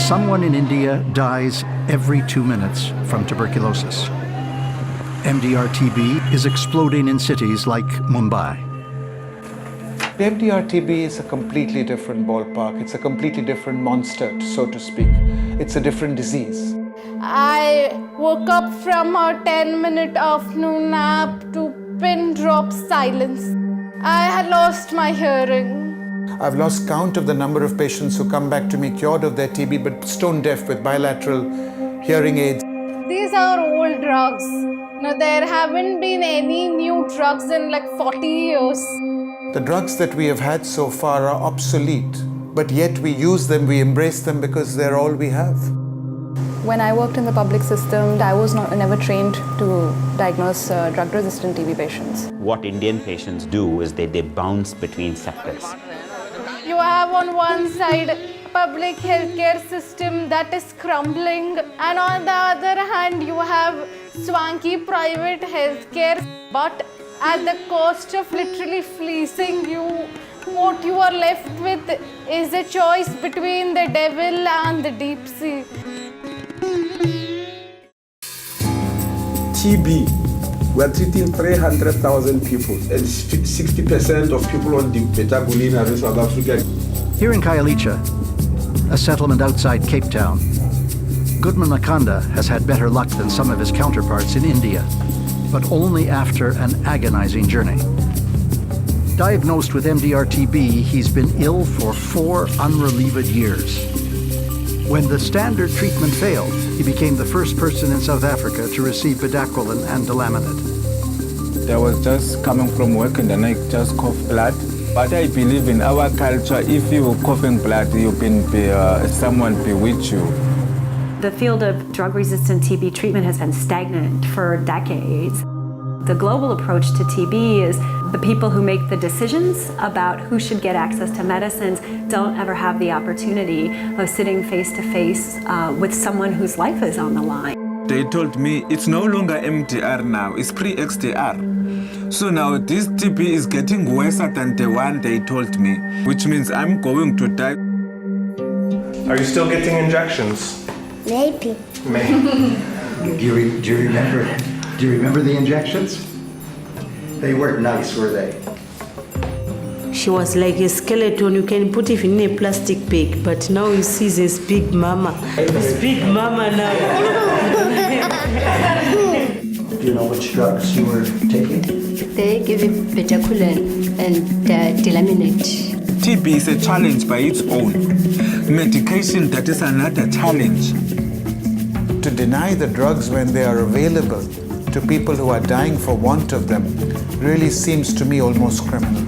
Someone in India dies every 2 minutes from tuberculosis. MDR-TB is exploding in cities like Mumbai. MDR-TB is a completely different ballpark. It's a completely different monster, so to speak. It's a different disease. I woke up from a 10-minute afternoon nap to pin drop silence. I had lost my hearing. I've lost count of the number of patients who come back to me cured of their TB but stone deaf with bilateral hearing aids. These are old drugs. Now, there haven't been any new drugs in like 40 years. The drugs that we have had so far are obsolete, but yet we use them, we embrace them because they're all we have. When I worked in the public system, I was never trained to diagnose drug-resistant TB patients. What Indian patients do is they bounce between sectors. You have on one side public healthcare system that is crumbling, and on the other hand you have swanky private healthcare, but at the cost of literally fleecing you. What you are left with is a choice between the devil and the deep sea. TB, we're treating 300,000 people and 60% of people on the Bedaquiline are in South Africa. Here in Khayelitsha, a settlement outside Cape Town, Goodman Makanda has had better luck than some of his counterparts in India, but only after an agonizing journey. Diagnosed with MDR-TB, he's been ill for 4 unrelieved years. When the standard treatment failed, he became the first person in South Africa to receive Bedaquiline and Delamanid. I was just coming from work and then I just coughed blood. But I believe in our culture, if you coughing blood, someone bewitch you. The field of drug-resistant TB treatment has been stagnant for decades. The global approach to TB is the people who make the decisions about who should get access to medicines don't ever have the opportunity of sitting face-to-face with someone whose life is on the line. They told me it's no longer MDR now, it's pre-XDR. So now this TB is getting worse than the one they told me, which means I'm going to die. Are you still getting injections? Maybe. Do you remember the injections? They weren't nice, were they? She was like a skeleton. You can put it in a plastic bag, but now you see this big mama. This big mama now. Do you know which drugs you were taking? They give it Bedaquiline and Delamanid. TB is a challenge by its own. Medication, that is another challenge. To deny the drugs when they are available to people who are dying for want of them really seems to me almost criminal.